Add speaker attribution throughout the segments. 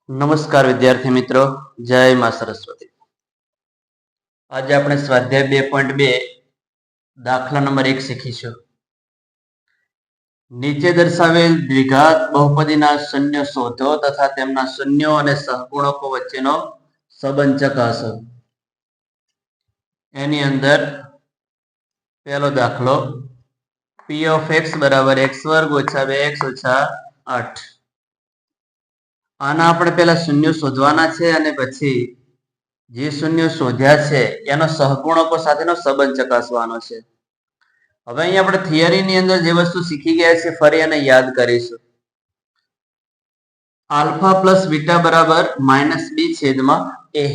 Speaker 1: નમસ્કાર વિદ્યાર્થી મિત્રો, જય માં સરસ્વતી. આજે આપણે સ્વાધ્યાય 2.2 દાખલા નંબર 1 શીખીશું. નીચે દર્શાવેલ દ્વિઘાત બહુપદીના શૂન્ય શોધો તથા તેમના શૂન્યો અને સહગુણકો વચ્ચેનો સંબંધ ચકાસો. એની અંદર પહેલો દાખલો p of x બરાબર x વર્ગ ઓછા 2x ઓછા 8. આના આપણે પહેલા શૂન્યો શોધવાના છે અને પછી જે શૂન્યો શોધ્યા છે એનો સહગુણકો સાથેનો સંબંધ ચકાસવાનો છે. હવે અહીંયા આપણે થિયરીની અંદર જે વસ્તુ શીખી ગયા છે ફરી એને યાદ કરીશું. આલ્ફા પ્લસ બીટા બરાબર -b છેદમાં a.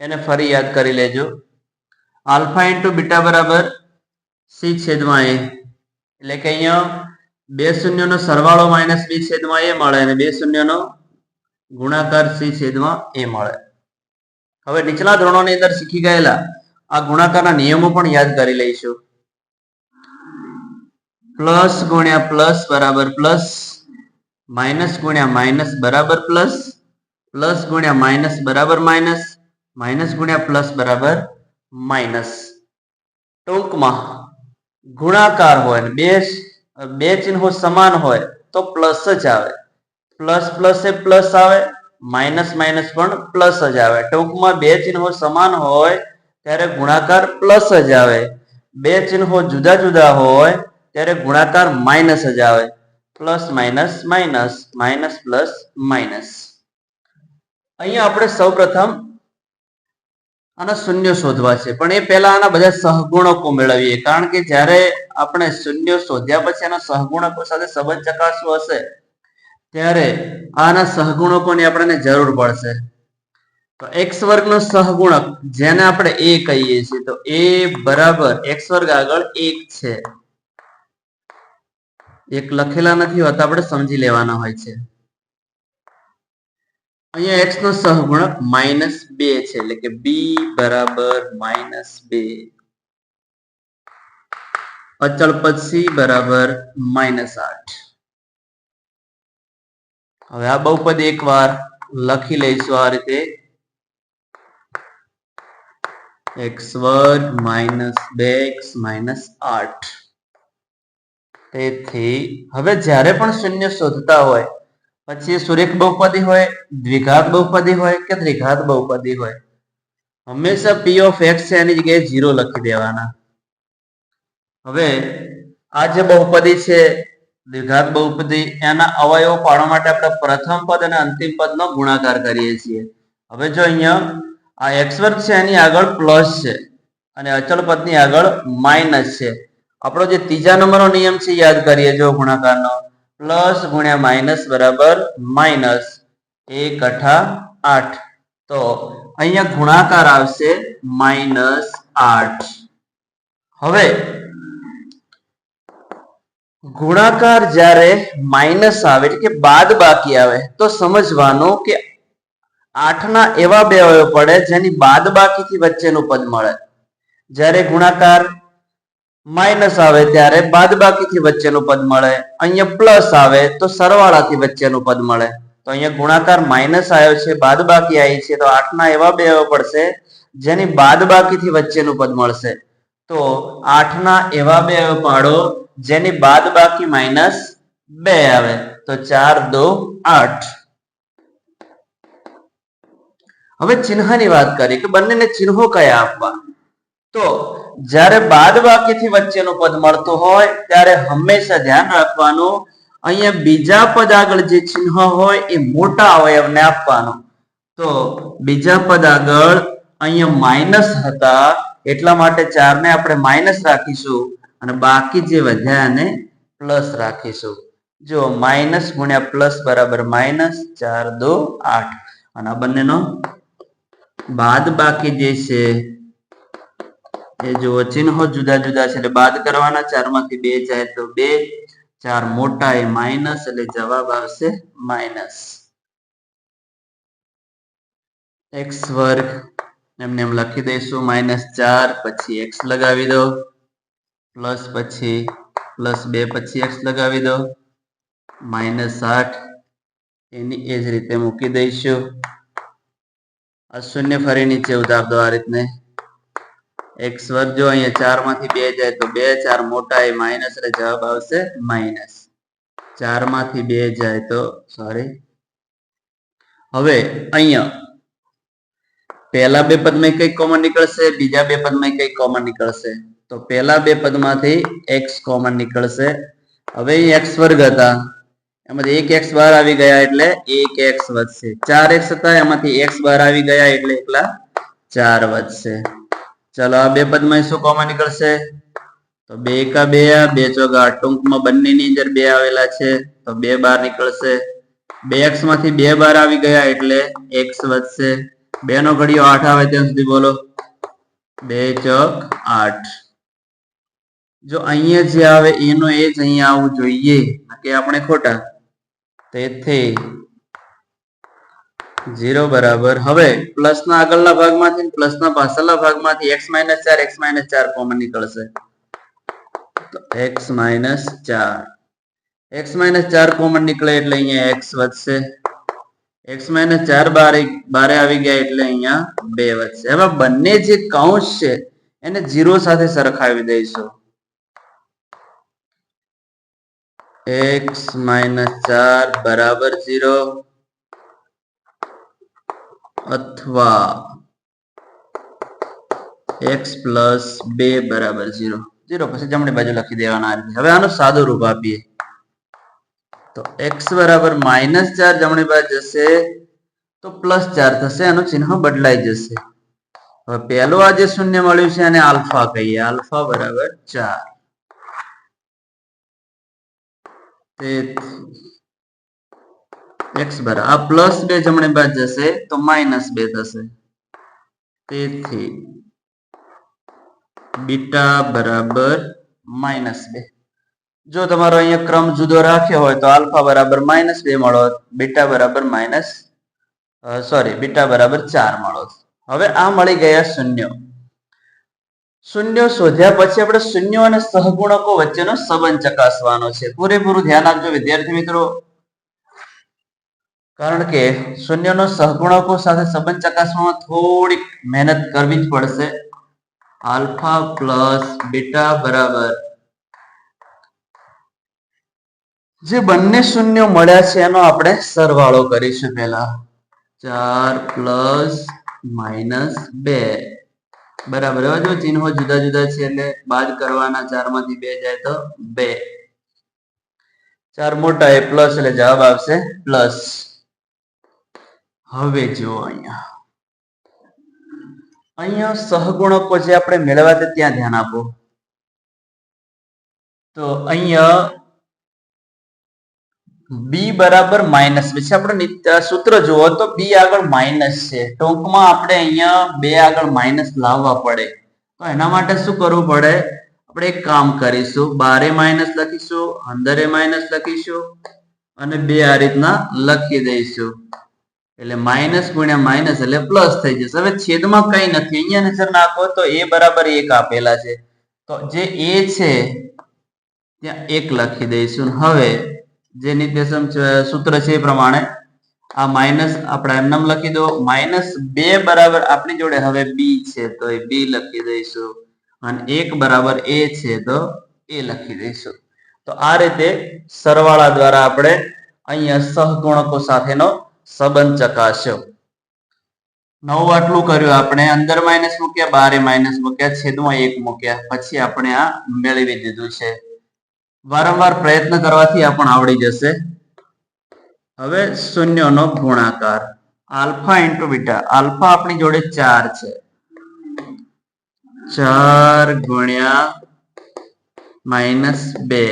Speaker 1: એને ફરી યાદ કરી લેજો. આલ્ફા ઇન્ટુ બીટા બરાબર c છેદમાં a. એટલે કે અહીંયા બે શૂન્યનો સરવાળો -b છેદમાં a મળે અને બે શૂન્યનો ગુણાકાર c છેદમાં a મળે. હવે નીચલા ધોરણોની અંદર શીખી ગયેલા આ ગુણાકારના નિયમો પણ યાદ કરી લઈશું. પ્લસ ગુણ્યા પ્લસ બરાબર પ્લસ, માઇનસ ગુણ્યા માઇનસ બરાબર પ્લસ, પ્લસ ગુણ્યા માઇનસ બરાબર માઇનસ, માઇનસ ગુણ્યા પ્લસ બરાબર માઇનસ. ટૂંકમાં ગુણાકાર હોય બે ચિહ્નો સમાન હોય તો પ્લસ જ આવે, પ્લસ પ્લસ એ પ્લસ આવે, માઇનસ માઇનસ પણ પ્લસ જ આવે. ટૂંકમાં બે ચિહ્નો સમાન હોય ત્યારે ગુણાકાર પ્લસ જ આવે, બે ચિહ્નો જુદા જુદા હોય ત્યારે ગુણાકાર માઇનસ જ આવે. Plus minus minus, minus plus minus. અહીંયા આપણે સૌપ્રથમ આના શૂન્ય શોધવા છે, પણ એ પહેલા આના બધા સહગુણકો મેળવીએ, કારણ કે જ્યારે આપણે શૂન્ય શોધ્યા પછી આના સહગુણકો સાથે સંબંધ ચકાસવો હશે ત્યારે આના સહગુણકોની આપણને જરૂર પડશે. તો x વર્ગનો સહગુણક જેને આપણે a કહીએ છીએ, તો a બરાબર x વર્ગ આગળ 1 છે. એક લખેલા નથી હોતા, આપણે સમજી લેવાના હોય છે. અહીંયા x નો સહગુણક -2 છે, એટલે કે b બરાબર -2. અચળ પદ c બરાબર -8. હવે આ બહુપદ એકવાર લખી લઈશું આ રીતે, x વર્ગ -2x -8. તેથી હવે જ્યારે પણ શૂન્ય શોધતા હોય પછી સુરેખ બહુપદી હોય, દ્વિઘાત બહુપદી હોય કે ત્રિઘાત બહુપદી હોય, હંમેશા p of x છે એની જગ્યાએ 0 લખી દેવાના. હવે આ જે બહુપદી છે દ્વિઘાત બહુપદી, એના અવયવો પાડવા માટે આપણે પ્રથમ પદ અને અંતિમ પદનો ગુણાકાર કરીએ છીએ. હવે જો અહીંયા આ x વર્ગ છે એની આગળ પ્લસ છે અને અચળ પદની આગળ માઇનસ છે. આપણો જે ત્રીજા નંબરનો નિયમ છે યાદ કરીએ જો ગુણાકારનો, પ્લસ ગુણ્યા માઇનસ બરાબર માઇનસ, 1 8 8. તો અહીંયા ગુણાકાર આવશે -8. હવે ગુણાકાર જ્યારે માઇનસ આવે એટલે કે બાદ બાકી આવે તો સમજવાનું કે 8 ના એવા બે અવયવ પડે જેની બાદ બાકીથી વચ્ચેનું પદ મળે. જ્યારે ગુણાકાર માઇનસ આવે ત્યારે બાદબાકીથી વચ્ચેનું પદ મળે. અહીંયા પ્લસ આવે તો સરવાળાથી વચ્ચેનું પદ મળે. તો અહીંયા ગુણાકાર માઇનસ આવ્યો છે, બાદબાકી આવી છે, તો 8 ના એવા બે અવયવ પડશે જેની બાદબાકીથી વચ્ચેનું પદ મળશે. તો 8 ના એવા બે અવયવ પાડો જેની બાદબાકી -2 આવે, તો 4 2 8. હવે ચિહ્નની વાત કરીએ કે બંનેને ચિહ્નો કયા આપવા. તો જ્યારે બાદબાકીથી વચ્ચેનું પદ મળતું હોય ત્યારે હંમેશા ધ્યાન રાખવાનું અહીંયા બીજા પદ આગળ જે ચિહ્ન હોય એ મોટા અવયવને આપવાનું. તો બીજા પદ આગળ અહીંયા માઇનસ હતા એટલા માટે 4 ને આપણે માઇનસ રાખીશું અને બાકી જે વધ્યા એને પ્લસ રાખીશું. જો માઇનસ ગુણ્યા પ્લસ બરાબર માઇનસ, 4 2 8. અને આ બંનેનો બાદબાકી જે છે એ જો ચિહ્નો જુદા જુદા છે એટલે બાદ કરવાના. 4 માંથી 2 જાય તો 2, 4 મોટા એ માઇનસ એટલે જવાબ આવશે માઇનસ. x વર્ગ એમને એમ લખી દઈશું -4, પછી x લગાવી દો, પ્લસ પછી +2 પછી x લગાવી દો, -8 એની એ જ રીતે મૂકી દઈશું. આ શૂન્ય ફરી નીચે ઉતાર દો આ રીતને. x વર્ગ જો અહીંયા 4 માંથી 2 જાય તો 2, 4 મોટા એ માઇનસ એટલે જવાબ આવશે માઇનસ. 4 માંથી 2 જાય તો સોરી. હવે અહીંયા પહેલા બે પદમાં કઈ કોમન નીકળશે, બીજા બે પદમાં કઈ કોમન નીકળશે? તો પહેલા બે પદમાંથી x કોમન નીકળશે. હવે x વર્ગ હતા એમાંથી 1x બહાર આવી ગયા એટલે 1x વધશે. 4x હતા એમાંથી x બહાર આવી ગયા એટલે એકલા 4 વધશે. ચલો આ બે પદમાં શું કોમન નીકળશે? તો 2 એકા 2, 2 ચોગા ટૂંકમાં બંનેની અંદર 2 આવેલા છે તો 2 બહાર નીકળશે. 2x માંથી 2 બહાર આવી ગયા એટલે x વધશે. 2 નો ઘડિયો 8 આવે ત્યાં સુધી બોલો. 2 ચોક 8. જો અહીંયા જે આવે એનો એ જ અહીંયા આવવું જોઈએ કે આપણે ખોટા. તેથી 0 બરાબર. હવે પ્લસના આગળના ભાગમાંથી પ્લસના પાછળના ભાગમાંથી x - 4 કોમન નીકળશે. તો x - 4. x - 4 કોમન નીકળે એટલે અહીંયા x વધશે. x - 4 બારે આવી ગયા એટલે અહીંયા 2 વધશે. હવે બંને જે કૌંસ છે એને 0 સાથે સરખાવી દઈશું. x - 4 બરાબર 0 અથવા x + 2 બરાબર 0. 0 પછી જમણી બાજુ લખી દેવાના. હવે આનું સાદું રૂપ આપીએ તો x બરાબર -4 જમણી બાજુ જશે તો +4 થશે. આનું ચિહ્ન બદલાઈ જશે. હવે પહેલું આ જે શૂન્ય મળ્યું છે એને આલ્ફા કહીએ. આલ્ફા બરાબર 4. x બરાબર આ +2 જમણી બાજુ જશે તો -2 થશે. તેથી બીટા બરાબર -2. જો તમારો અહીંયા ક્રમ જુદો રાખ્યો હોય તો આલ્ફા બરાબર -2 મળો, બીટા બરાબર બીટા બરાબર 4 મળો. હવે આ મળી ગયા શૂન્યો. શૂન્યો શોધ્યા પછી આપણે શૂન્યો અને સહગુણકો વચ્ચેનો સંબંધ ચકાસવાનો છે. પૂરેપૂરું ધ્યાન આપજો વિદ્યાર્થી મિત્રો, કારણ કે શૂન્યનો સહગુણકો સાથે સંબંધ ચકાસવામાં થોડીક મહેનત કરવી જ પડશે. આલ્ફા પ્લસ બીટા બરાબર જે બંને શૂન્યો મળ્યા છે એનો આપણે સરવાળો કરીશું. પહેલા 4 + -2 બરાબર. હવે જો ચિહ્નો જુદા જુદા છે એટલે બાદ કરવાના. 4 માંથી 2 જાય તો 2. 4 મોટા એ પ્લસ એટલે જવાબ આવશે પ્લસ. હવે જો અહીંયા સહગુણકો જે આપણે મેળવ્યા તે ત્યાં ધ્યાન આપો. તો અહીંયા b બરાબર -2 છે. આપણે સૂત્ર જુઓ તો b આગળ માઇનસ છે. ટૂંકમાં આપણે અહીંયા 2 આગળ માઇનસ લાવવા પડે. તો એના માટે શું કરવું પડે? આપણે એક કામ કરીશું, બારે માઇનસ લખીશું, અંદરે માઇનસ લખીશું અને 2 આ રીતના લખી દઈશું. એટલે માઇનસ ગુણ્યા માઇનસ એટલે પ્લસ થઈ જશે. હવે છેદમાં કઈ નથી. અહીંયા નજર નાખો તો a બરાબર 1 આપેલા છે તો જે a છે ત્યાં 1 લખી દઈશું. હવે જે નિર્દેશન સૂત્ર છે એ પ્રમાણે આ માઇનસ આપણે એમનામ લખી દો. -2 બરાબર આપણી જોડે હવે b છે તો એ b લખી દઈશું અને 1 બરાબર a છે તો a લખી દઈશું. તો આ રીતે સરવાળા દ્વારા આપણે અહીંયા સહગુણકો સાથેનો સંબંધ ચકાસ્યો. નવું આટલું કર્યું આપણે. અંદર માઇનસ મૂક્યા, બારે માઇનસ મૂક્યા, છેદમાં 1 મૂક્યા, પછી આપણે આ મેળવી દીધું છે. વારંવાર પ્રયત્ન કરવાથી આ પણ આવડી જશે. હવે શૂન્યનો ગુણાકાર આલ્ફા × બીટા. આલ્ફા આપણી જોડે 4 છે. 4 ગુણ્યા -2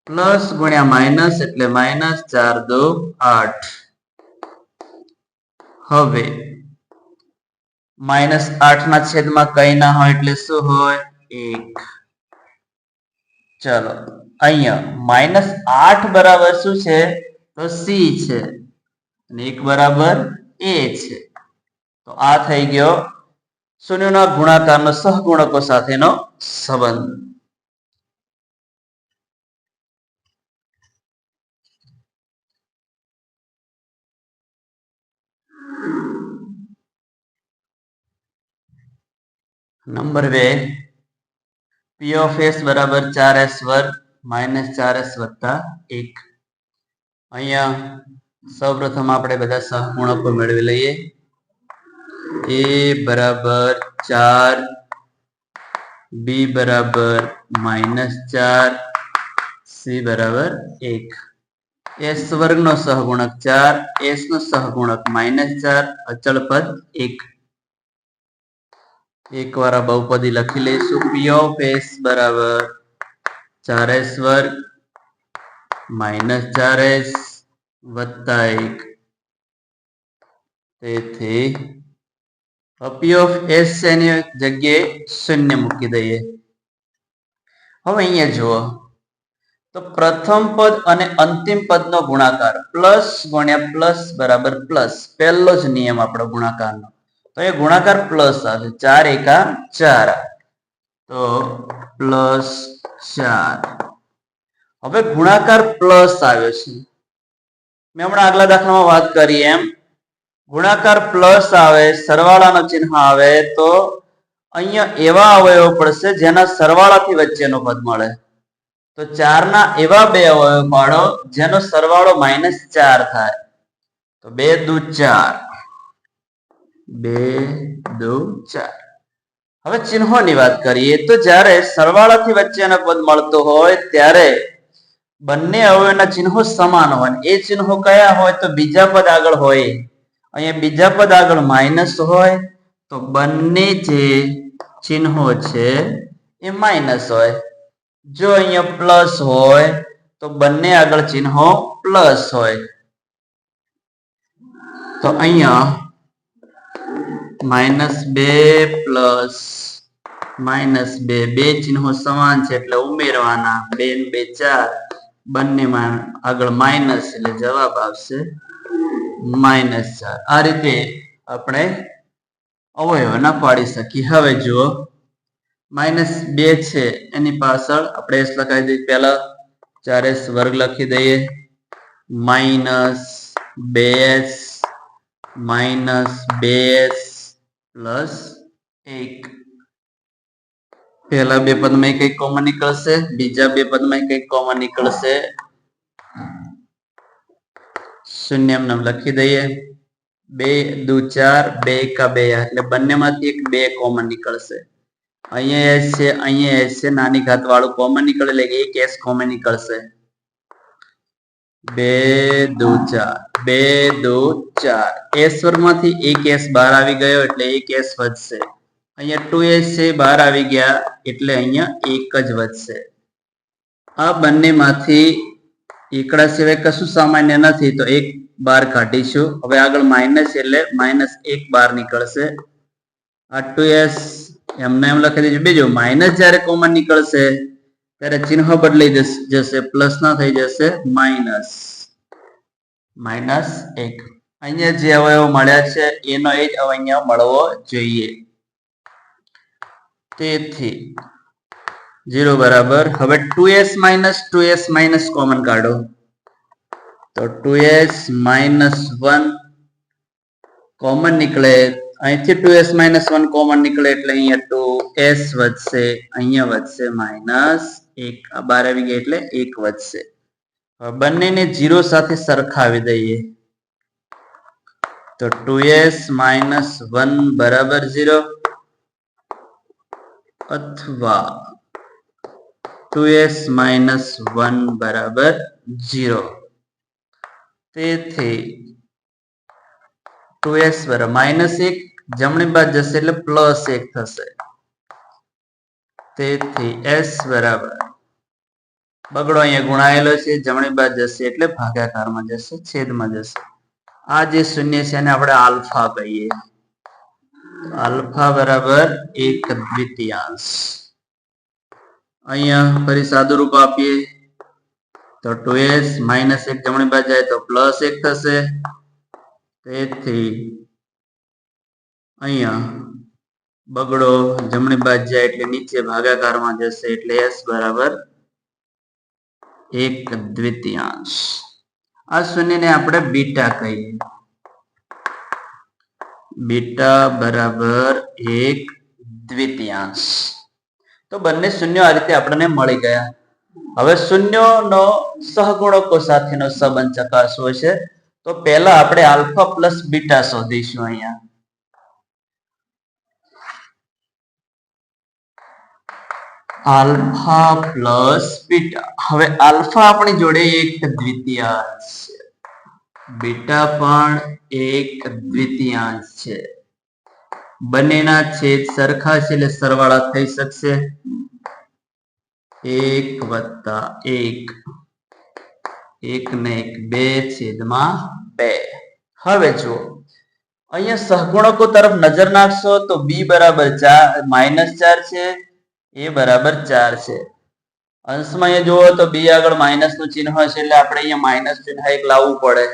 Speaker 1: પ્લસ ગુણ્યા માઇનસ એટલે -4 × 2 = 8. હવે -8 ના છેદમાં કઈ ના હોય એટલે શું હોય? 1. ચલો અહીંયા -8 બરાબર શું છે? તો c છે અને 1 બરાબર a છે. તો આ થઈ ગયો શૂન્યના ગુણાકારનો સહગુણકો સાથેનો સંબંધ. નંબર 2 p of s બરાબર 4s વર્ગ માઇનસ 4s વત્તા 1. અહીંયા સૌપ્રથમ આપણે બધા સહગુણકો મેળવી લઈએ. a બરાબર 4, b બરાબર માઇનસ 4, c બરાબર 1. s વર્ગનો સહગુણક 4, s નો સહગુણક માઇનસ 4, અચળ પદ 1. એકવાર આ બહુપદી લખી લઈશું. p of s બરાબર 4s વર્ગ માઇનસ 4s વત્તા 1. તેથી p of s એની જગ્યાએ શૂન્ય મૂકી દઈએ. હવે અહીંયા જુઓ તો પ્રથમ પદ અને અંતિમ પદનો ગુણાકાર પ્લસ ગુણ્યા પ્લસ બરાબર પ્લસ. પહેલો જ નિયમ આપણો ગુણાકારનો. તો એ ગુણાકાર પ્લસ આવે. 4 એકા 4, તો પ્લસ 4. હવે ગુણાકાર પ્લસ આવ્યો છે. મેં હમણાં આગલા દાખલામાં વાત કરી એમ ગુણાકાર પ્લસ આવે, સરવાળાનો ચિહ્ન આવે તો અહીંયા એવા અવયવો પડશે જેના સરવાળાથી વચ્ચેનો પદ મળે. તો 4 ના એવા બે અવયવ પાડો જેનો સરવાળો માઇનસ 4 થાય. તો 2 દુ 4, 2 દુ 4. હવે ચિહ્નોની વાત કરીએ તો જ્યારે સરવાળાથી વચ્ચેનો પદ મળતો હોય ત્યારે બંને અવયવના ચિહ્નો સમાન હોય. એ ચિહ્નો કયા હોય તો બીજા પદ આગળ હોય. અહીંયા બીજા પદ આગળ માઇનસ હોય તો બંને જે ચિહ્નો છે એ માઇનસ હોય. જો અહીંયા પ્લસ હોય તો બંને આગળ ચિહ્નો પ્લસ હોય. તો અહીંયા -2 પ્લસ -2 બે ચિહ્નો સમાન છે એટલે ઉમેરવાના. 2 ને 2 4, બંનેમાં આગળ માઇનસ એટલે જવાબ આવશે -4. આ રીતે આપણે અવયવો ના પાડી શકીએ. હવે જુઓ -2 છે એની પાછળ આપણે s લખાવી દઈએ. પહેલા 4s વર્ગ લખી દઈએ -2s -2s પ્લસ 1. પહેલા બે પદમાં કઈ કોમન નીકળશે, બીજા બે પદમાં કઈ કોમન નીકળશે. શૂન્ય એમ લખી દઈએ. 2 દુ 4, 2 એકા 2, એટલે બંનેમાંથી એક 2 કોમન નીકળશે. અહીંયા s છે, અહીંયા s છે, નાની ઘાત વાળું કોમન નીકળે એટલે એક s કોમન નીકળશે. 2 દુ 4, 2 દુ 4. s વર્ગમાંથી એક s બહાર આવી ગયો એટલે એક s વધશે. અહીંયા 2s છે બહાર આવી ગયા એટલે અહીંયા એક જ વધશે. આ બંનેમાંથી એકડા સિવાય કશું સામાન્ય નથી તો એક બાર કાઢીશું. હવે આગળ માઇનસ એટલે -1 બહાર નીકળશે. આ 2s એમને એમ લખી દઈશું. બીજું માઇનસ જ્યારે કોમન નીકળશે ત્યારે ચિહ્ન બદલાઈ જશે, પ્લસ ના થઈ જશે -1. અહીંયા જે અવયવ મળ્યા છે એનો એ જ અવયવ મળવો જોઈએ. તેથી 0 બરાબર. હવે 2s -2s કોમન કાઢો તો 2s -1 કોમન નીકળે. અહીંથી 2s -1 કોમન નીકળે એટલે અહીંયા 2s વધશે, અહીંયા વધશે -1. આ બહાર આવી ગયા એટલે 1 વધશે. હવે બંનેને 0 સાથે સરખાવી દઈએ તો 2s -1 બરાબર 0 અથવા 2s -1 બરાબર 0. તેથી 2s બરાબર -1 જમણી બાજુ જશે એટલે +1 થશે. તેથી s બરાબર બગડો અહીંયા ગુણાયેલો છે, જમણી બાજુ જશે એટલે ભાગાકારમાં જશે, છેદમાં જશે. આ જે શૂન્ય છે એને આપણે આલ્ફા કહીએ. આલ્ફા બરાબર 1/2. અહીંયા ફરી સાદું રૂપ આપીએ તો 2s -1 જમણી બાજુ જાય તો +1 થશે. તેથી અહીંયા બગડો જમણી બાજુ જાય એટલે નીચે ભાગાકારમાં જશે એટલે s બરાબર 1/2. આ શૂન્યને આપણે બીટા કહીએ. બીટા બરાબર 1/2. દ્વિતીયાંશ. તો બંને શૂન્યો આ રીતે આપણને મળી ગયા. હવે શૂન્યોનો સહગુણકો સાથેનો સંબંધ ચકાસવો છે. તો પહેલા આપણે આલ્ફા પ્લસ બીટા શોધીશું. અહીંયા આલ્ફા પ્લસ બીટા. હવે આલ્ફા આપણી જોડે એક દ્વિતીયાંશ છે, બીટા પણ એક દ્વિતીયાંશ છે. બંનેના છેદ સરખા છે એટલે સરવાળા થઈ શકશે. 1 વત્તા 1, 1 ને 1 2/2. હવે જુઓ અહીંયા સહગુણકો તરફ નજર નાખશો તો b બરાબર -4 છે, a બરાબર 4 છે. અંશમાં અહીંયા જુઓ તો b આગળ માઇનસ નું ચિહ્ન હશે એટલે આપણે અહીંયા માઇનસ ચિહ્ન એક લાવવું પડે,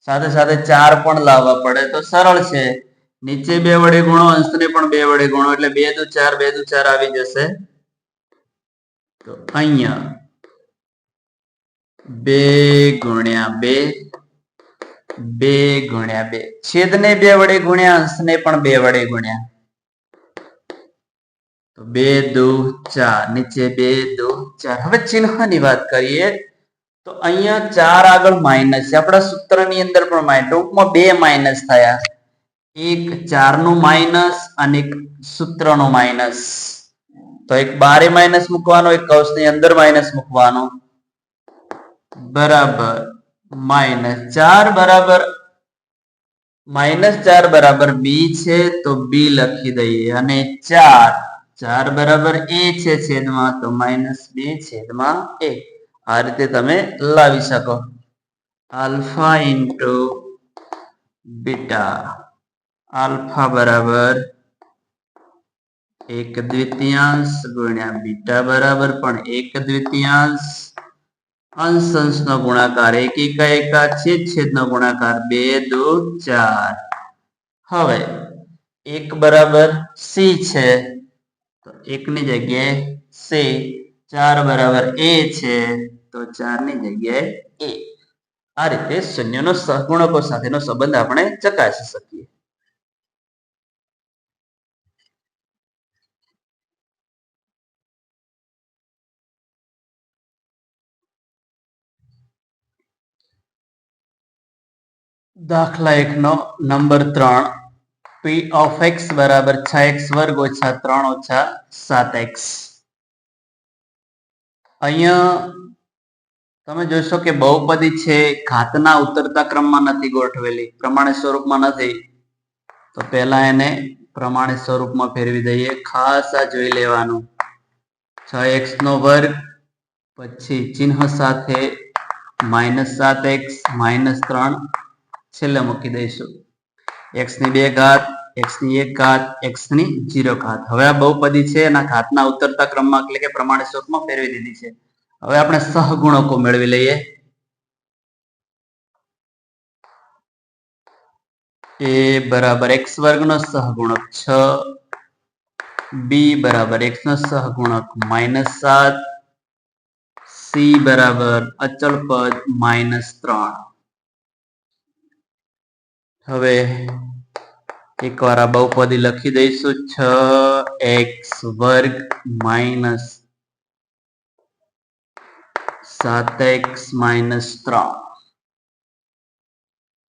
Speaker 1: સાથે સાથે 4 પણ લાવવા પડે. તો સરળ છે, નીચે 2 વડે ગુણો, અંશને પણ 2 વડે ગુણો એટલે 2 દુ 4, 2 દુ 4 આવી જશે. તો અહીંયા 2 ગુણ્યા 2, 2 ગુણ્યા 2, છેદને 2 વડે ગુણ્યા, અંશને પણ 2 વડે ગુણ્યા. તો 2 દુ 4, નીચે 2 દુ 4. હવે ચિહ્નની વાત કરીએ તો અહીંયા 4 આગળ માઇનસ છે. આપણા સૂત્રની અંદર પણ માઇનસ, ટૂંકમાં 2 માઇનસ થયા, એક 4 નું માઇનસ અને એક સૂત્રનું માઇનસ. તો એક બારે માઇનસ મૂકવાનો, એક કૌંસની અંદર માઇનસ મૂકવાનો, બરાબર -4 બરાબર -4 બરાબર b છે. તો b લખી દઈએ અને 4 બરાબર a છે છેદમાં, તો -2/a. આ રીતે તમે લાવી શકો. આલ્ફા ઇન્ટુ બીટા, આલ્ફા બરાબર 1 દ્વિતીયાંશ ગુણ્યા બીટા બરાબર પણ 1 દ્વિતીયાંશ. અંશ અંશનો ગુણાકાર 1 એકા એકા, છેદ છેદનો ગુણાકાર 2 દુ 4. હવે 1 બરાબર c છે તો 1 ની જગ્યાએ c, 4 બરાબર a છે તો 4 ની જગ્યાએ a. આ રીતે શૂન્યનો સહગુણકો સાથેનો સંબંધ આપણે ચકાસી શકીએ. દાખલા 1 નો નંબર 3, p of x બરાબર 6x વર્ગ ઓછા 3 ઓછા 7x. અહીંયા તમે જોશો કે બહુપદી છે, ઘાતના ઉતરતા ક્રમમાં નથી ગોઠવેલી, પ્રમાણિત સ્વરૂપમાં નથી. તો પહેલા એને પ્રમાણિત સ્વરૂપમાં ફેરવી દઈએ. ખાસ આ જોઈ લેવાનું, 6x નો વર્ગ પછી ચિહ્ન સાથે -7x -3 છેલ્લે મૂકી દઈશું. x ની 2 ઘાત, x ની 1 ઘાત, x ની 0 ઘાત. હવે આ બહુપદી છે, એના ઘાતના ઉતરતા ક્રમમાં એટલે કે પ્રમાણિત સ્વરૂપમાં ફેરવી દીધી છે. હવે આપણે સહગુણકો મેળવી લઈએ. a બરાબર x વર્ગનો સહગુણક 6, b બરાબર x નો સહગુણક -7, c બરાબર અચળ પદ -3. હવે એકવાર આ બહુપદી લખી દઈશું, 6x વર્ગ -7x -3.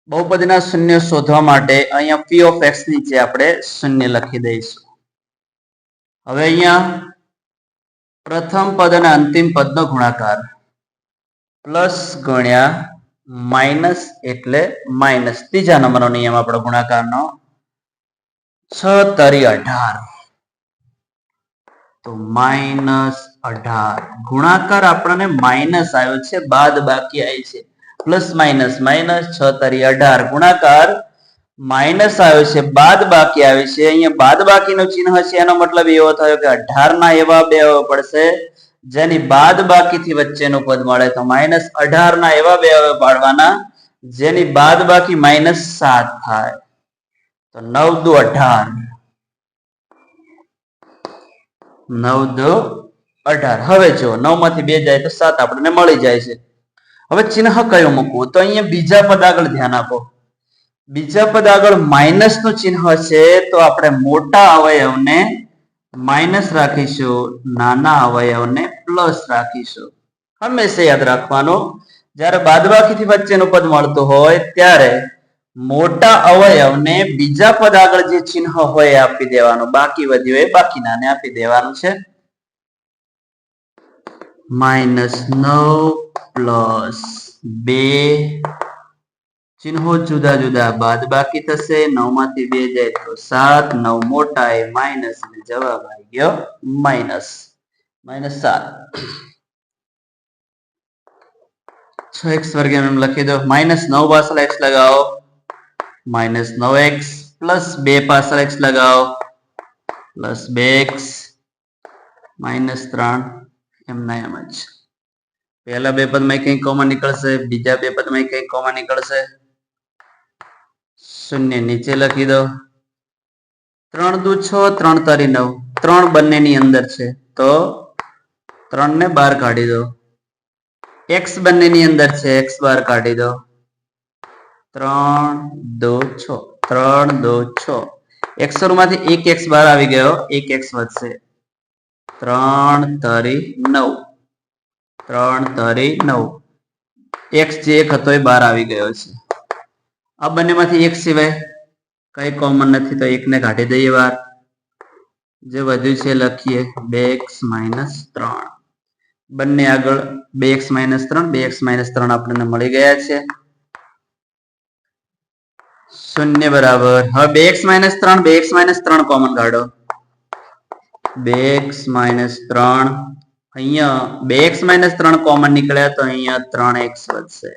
Speaker 1: બહુપદીના શૂન્ય શોધવા માટે અહીંયા p of x નીચે આપણે શૂન્ય લખી દઈશું. હવે અહીંયા પ્રથમ પદ અને અંતિમ પદનો ગુણાકાર પ્લસ ગુણ્યા માઇનસ એટલે માઇનસ. ત્રીજા નંબરનો નિયમ આપણો ગુણાકારનો. 6 તરી 18 તો -18. ગુણાકાર આપણને માઇનસ આવ્યો છે, બાદ બાકી આવી છે. પ્લસ માઇનસ માઇનસ, 6 તરી 18. ગુણાકાર માઇનસ આવ્યો છે, બાદ બાકી આવે છે. અહીંયા બાદ બાકીનું ચિહ્ન છે, એનો મતલબ એવો થયો કે 18 ના એવા બે અવયવ પડશે જેની બાદ બાકીથી વચ્ચેનું પદ મળે. તો -18 ના એવા બે અવયવ પાડવાના જેની બાદ બાકી -7 થાય. તો 9 દુ 18, 9 દુ 18. હવે જો 9 માંથી 2 જાય તો 7 આપણને મળી જાય છે. હવે ચિહ્ન કયું મૂકવું? તો અહીંયા બીજા પદ આગળ ધ્યાન આપો. બીજા પદ આગળ માઇનસ નું ચિહ્ન છે તો આપણે મોટા અવયવને માઇનસ રાખીશું, નાના અવયવને પ્લસ રાખીશું. હંમેશા યાદ રાખવાનું, જ્યારે બાદબાકીથી વચ્ચેનું પદ મળતું હોય ત્યારે મોટા અવયવને બીજા પદ આગળ જે ચિહ્ન હોય એ આપી દેવાનું, બાકી વધ્યું એ બાકીનાને આપી દેવાનું છે. -9 પ્લસ 2 ચિહ્નો જુદા જુદા, બાદબાકી થશે. 9 માંથી 2 જાય તો 7, 9 મોટા એ માઇનસ, જવાબ આવી ગયો માઇનસ -7. 6x વર્ગ એમ લખી દો. -9 પાછળ x લગાવો, -9x પ્લસ 2 પાછળ x લગાવો, પ્લસ 2x -3 એમના એમ જ. પહેલા બે પદમાં કઈ કોમન નીકળશે, બીજા બે પદમાં કઈ કોમન નીકળશે. 0 નીચે લખી દો. 3 દુ 6, 3 તારી 9, 3 બંનેની અંદર છે તો 3 ને બહાર કાઢી દો. x બંનેની અંદર છે, x બહાર કાઢી દો. 3 2 6, 3 2 6. x માંથી એક x બહાર આવી ગયો, એક x વધશે. 3 તારી 9, 3 તારી 9. x જે એક હતો એ બહાર આવી ગયો છે. આ બંનેમાંથી એક સિવાય કઈ કોમન નથી તો એકને કાઢી દઈએ બહાર. જે વધ્યું છે લખીએ 2x - 3. બંને આગળ 2x - 3, 2x - 3 આપણને મળી ગયા છે. 0 બરાબર. હવે 2x - 3, 2x - 3 કોમન કાઢો. 2x - 3, અહીંયા 2x - 3 કોમન નીકળ્યા તો અહીંયા 3x વધશે.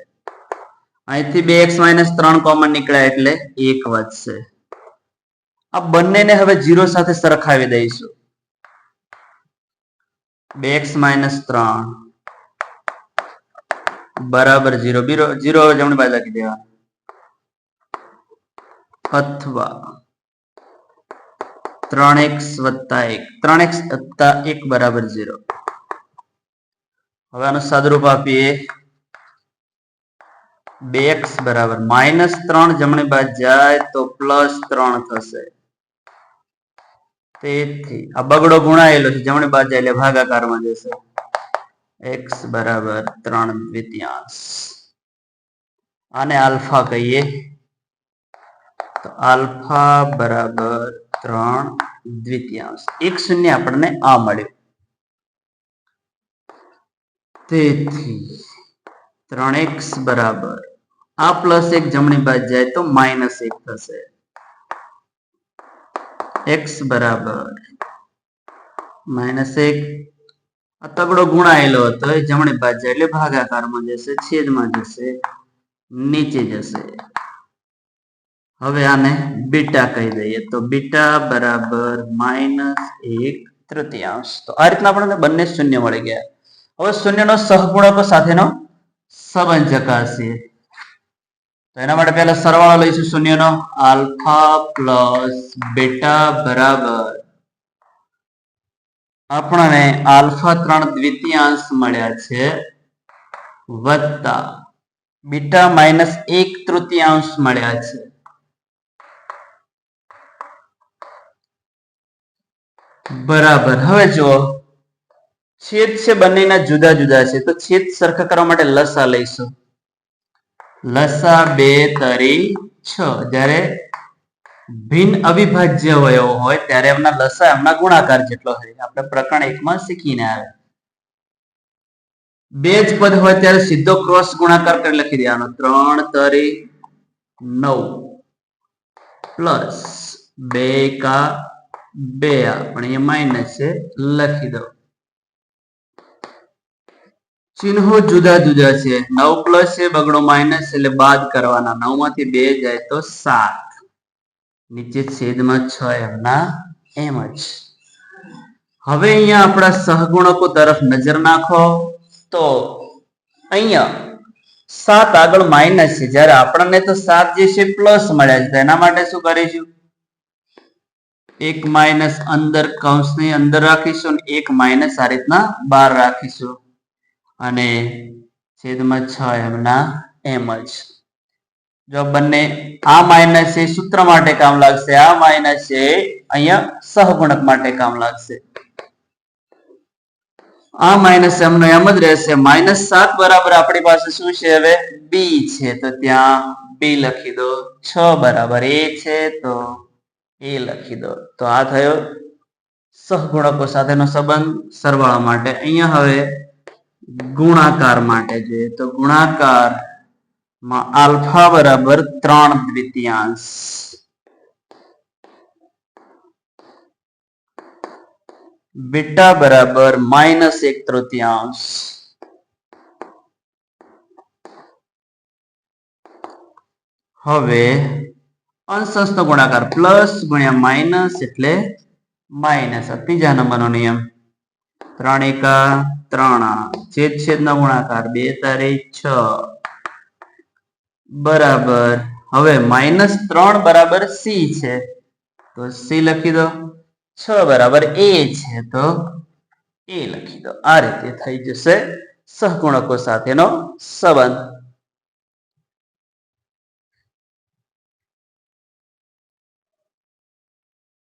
Speaker 1: અહીંથી 2x - 3 કોમન નીકળ્યા એટલે 1 વધશે. આ બંનેને હવે 0 સાથે સરખાવી દઈશું. 2x - 3 બરાબર 0. 0 હવે જમણી બાજુ લખી દેવાનું. અથવા 3x + 1, 3x + 1 બરાબર 0. હવે આનું સાદુરૂપ આપીએ. 2x બરાબર -3 જમણી બાજુ જાય તો +3 થશે. તેથી આ બગડો ગુણાયેલો છે, જમણી બાજુ જાય એટલે ભાગાકારમાં જશે. x બરાબર 3/2. આને આલ્ફા કહીએ તો આલ્ફા બરાબર 3/2. 1 0 આપણને આ મળ્યું. તેથી 3x બરાબર આ +1 જમણી બાજુ જાય તો -1 થશે. x બરાબર -1. આ તગડો ગુણાયેલો હતો એ જમણી બાજુ જાય એટલે ભાગાકારમાં જશે, છેદમાં જશે, નીચે જશે. હવે આને બીટા કહી દઈએ તો બીટા બરાબર -1/3. તો આ રીતના આપણને બંને શૂન્ય મળી ગયા. હવે શૂન્યનો સહગુણકો સાથેનો સંબંધ ચકાસીએ. તો એના માટે પહેલા સરવાળો લઈશું શૂન્યનો. આલ્ફા પ્લસ બીટા બરાબર આપણને આલ્ફા 3/2 મળ્યા છે વત્તા બીટા -1/3 મળ્યા છે. બરાબર. હવે જો છેદ છે બંનેના જુદા જુદા છે તો છેદ સરખા કરવા માટે લસા લઈશું. લસા 2 તરી 6. જ્યારે ભિન્ન અવિભાજ્ય અવયવો હોય ત્યારે એમના લસા એમના ગુણાકાર જેટલો હોય. આપણે પ્રકરણ 1 માં શીખીને આવે. બે જ પદ હોય ત્યારે સીધો ક્રોસ ગુણાકાર કરી લખી દેવાનો. 3 તરી 9 પ્લસ 2 કા 2, પણ અહીંયા માઇનસ છે લખી દો. ચિહ્નો જુદા જુદા છે. 9 પ્લસ છે, બગડો માઇનસ એટલે બાદ કરવાના. 9 માંથી 2 જાય તો 7, નીચે છેદમાં 6 એમના એમ જ. હવે અહીંયા આપણા સહગુણકો તરફ નજર નાખો તો અહીંયા 7 આગળ માઇનસ છે, જ્યારે આપણને તો 7 જે છે પ્લસ મળ્યા છે. એના માટે શું કરીશું? એક માઇનસ અંદર કૌંસની અંદર રાખીશું, એક માઇનસ આ રીતના બહાર રાખીશું, અને છેદમાં 6 એમના એમ જ. જો બંને આ માઇનસ એ સૂત્ર માટે કામ લાગશે, આ માઇનસ એ અહીંયા સહગુણક માટે કામ લાગશે. આ માઇનસ એમનો એમ જ રહેશે. -7 બરાબર આપણી પાસે શું છે હવે બી છે, તો ત્યાં બી લખી દો. 6 બરાબર એ છે તો એ લખી દો. તો આ થયો સહગુણકો સાથેનો સંબંધ સરવાળા માટે. અહીંયા હવે ગુણાકાર માટે જોઈએ તો ગુણાકાર માં આલ્ફા બરાબર 3/3, બીટા બરાબર -1/3. હવે અંશનો ગુણાકાર પ્લસ ગુણ્યા માઇનસ એટલે માઇનસ. ત્રીજા નંબરનો નિયમ 3 એકા 3, છેદનો ગુણાકાર 2 તારી 6 બરાબર. હવે -3 બરાબર સી છે તો સી લખી દો. 6 બરાબર એ છે તો એ લખી દો. આ રીતે થઈ જશે સહગુણકો સાથેનો સંબંધ.